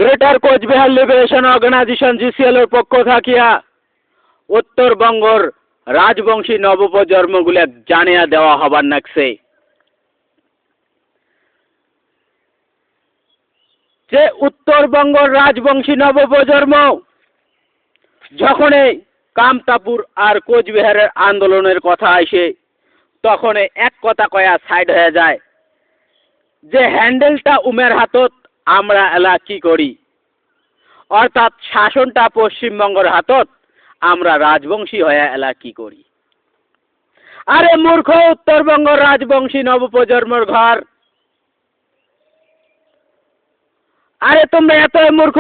Greater Cooch Behar liberation organisation জিসিএলের পক্ষ থাকিয়া উত্তরবঙ্গর রাজবংশী নবপ্রজন্মগুলো জানিয়া দেওয়া হবার নাকছে যে উত্তরবঙ্গর রাজবংশী নবপ্রজন্ম যখন কামতাপুর আর কোচবিহারের আন্দোলনের কথা আসে তখন এক কথা কয়া সাইড হয়ে যায় যে হ্যান্ডেলটা উমের হাতত আমরা এলা কি করি, অর্থাৎ শাসনটা পশ্চিমবঙ্গের হাতত আমরা রাজবংশী হয়ে এলা কি করি। আরে মূর্খ উত্তরবঙ্গের রাজবংশী নবপ্রজন্মর ঘর, আরে তোমরা এত মূর্খ।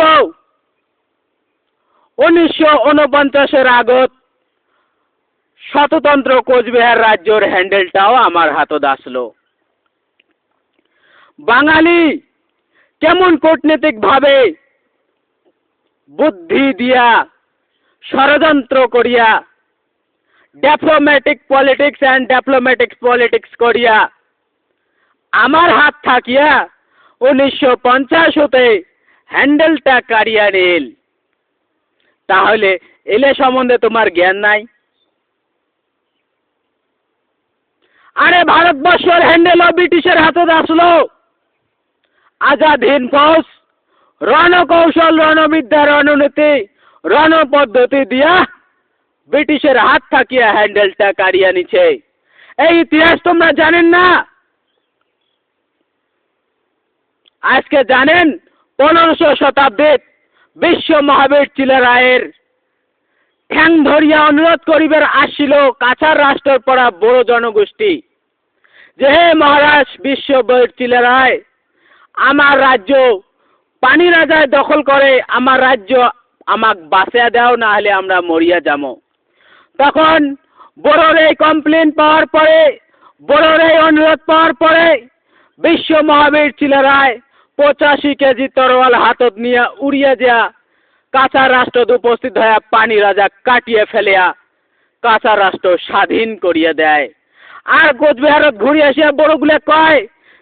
1949 আগত স্বতন্ত্র কোচবিহার রাজ্যের হ্যান্ডেলটাও আমার হাতত আসলো। বাঙালি কেমন কূটনীতিক ভাবে বুদ্ধি দিয়া ষড়যন্ত্র করিয়া ডিপ্লোম্যাটিক পলিটিক্স করিয়া আমার হাত থাকিয়া 1950 হ্যান্ডেলটা কাড়িয়া নিল। তাহলে এলে সম্বন্ধে তোমার জ্ঞান নাই? আরে ভারতবর্ষের হ্যান্ডেলও ব্রিটিশের হাতে আসলো। আজাদ হিন্দ ফৌজ রণকৌশল, রণবিদ্যা, রণনীতি, রণপদ্ধতি দিয়া ব্রিটিশের হাত থাকিয়া হ্যান্ডেলটা কাড়িয়া নিছে। এই ইতিহাস তোমরা জানেন না? আজকে জানেন 1500 শতাব্দীত বিশ্ব মহাবীর চিলারায়ের ঠ্যাং ধরিয়া অনুরোধ করিবার আসছিল কাছার রাষ্ট্রের পড়া বড় জনগোষ্ঠী যে হে মহারাজ বিশ্ববীর চিলারায়, আমার রাজ্য পানি রাজায় দখল করে, আমার রাজ্য আমাক বাঁচিয়া দাও, না হলে আমরা মরিয়া যাবো। তখন বড়োর এই কমপ্লেন পাওয়ার পরে, বড়োর এই অনুরোধ পাওয়ার পরে বিশ্ব মহাবীর চিলারায় 85 কেজি তরোয়াল হাতত নিয়ে উড়িয়া যা কাঁচা রাষ্ট্র উপস্থিত হয়ে পানি রাজা কাটিয়ে ফেলিয়া কাঁচা রাষ্ট্র স্বাধীন করিয়া দেয়। আর কোচবিহারত ঘুরে আসিয়া বড়গুলা কয়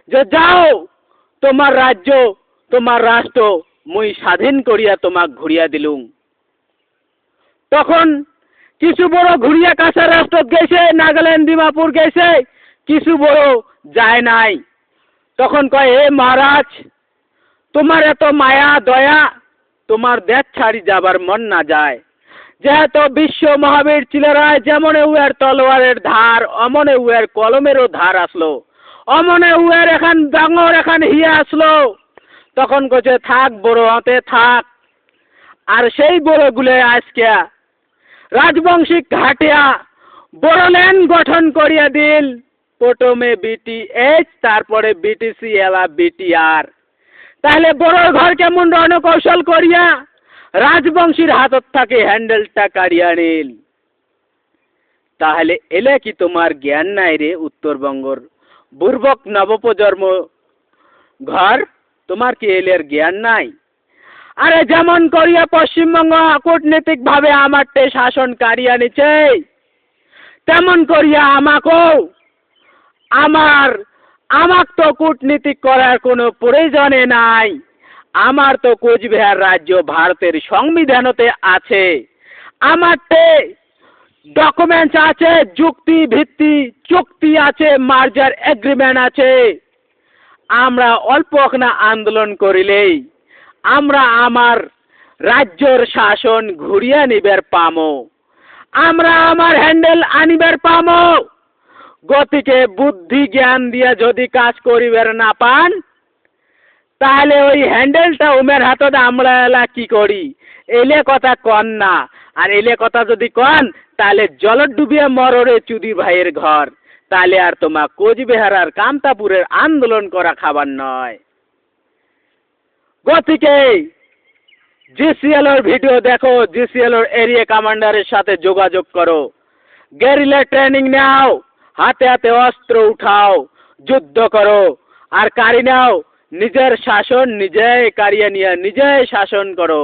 যে যাও, তোমার রাজ্য তোমার রাষ্ট্র মুই স্বাধীন করিয়া তোমাক ঘুরিয়া দিলুম। তখন কিছু বড় ঘুরিয়া কাঁচা রাষ্ট্র গেছে, নাগাল্যান্ড ডিমাপুর গেছে, কিছু বড় যায় নাই। তখন কয় হে মহারাজ, তোমার এত মায়া দয়া, তোমার দেশ ছাড়ি যাবার মন না যায়। যেহেতু বিশ্ব মহাবীর চিলারায় যেমনে উয়ার তলোয়ারের ধার অমনে উয়ার কলমেরও ধার আসলো, অমনে উয়ার এখন ডাঙর এখন হিয়া আসলো। তখন কছে থাক বড় হাতে থাক। আর সেই বড়গুলো আজকে রাজবংশী ঘাটিয়া বড়োল্যান্ড গঠন করিয়া দিল। প্রথমে BTH, তারপরে BTC, এলা BTR। তাহলে বড়োর ঘর কেমন রণকৌশল করিয়া রাজবংশীর হাতত থাকে হ্যান্ডেলটা কাড়িয়া নিল। তাহলে এলে কি তোমার জ্ঞান নাই রে উত্তরবঙ্গর বুর্বক নবপ্রজন্ম ঘর? তোমার কি এলের জ্ঞান নাই? আরে যেমন করিয়া পশ্চিমবঙ্গ কূটনীতিক ভাবে আমারটে শাসন কাড়িয়া নিছে, তেমন করিয়া আমাকেও আমাক তো কূটনীতিক করার কোনো প্রয়োজনে নাই। আমার তো কোচবিহার রাজ্য ভারতের সংবিধানতে আছে, আমারটে ডকুমেন্টস আছে, যুক্তি ভিত্তি চুক্তি আছে, মার্জার এগ্রিমেন্ট আছে। আমরা অল্প না আন্দোলন করিলেই আমরা আমার রাজ্যর শাসন ঘুরিয়া নিবার পামো, আমরা আমার হ্যান্ডেল আনিবার পামো। গতিকে বুদ্ধি জ্ঞান দিয়া যদি কাজ করিবার না পান, তাহলে ওই হ্যান্ডেলটা উমের হাতত আমরা এলা কি করি এলে কথা কন না। আর এলে কথা যদি কন তাহলে জলত ডুবিয়া মররে চুদি ভাইয়ের ঘর। তাহলে আর তোমার কোচবিহার আর কামতাপুরের আন্দোলন করা খাবার নয়। গতিকে GCL ভিডিও দেখো, GCL এরিয়া কমান্ডারের সাথে যোগাযোগ করো, গেরিলা ট্রেনিং নাও, হাতে হাতে অস্ত্র উঠাও, যুদ্ধ করো, আর কারি নাও নিজের শাসন নিজে কারিয়া নিয়ে নিজে শাসন করো।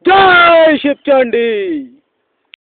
জয় শিবচন্ডী।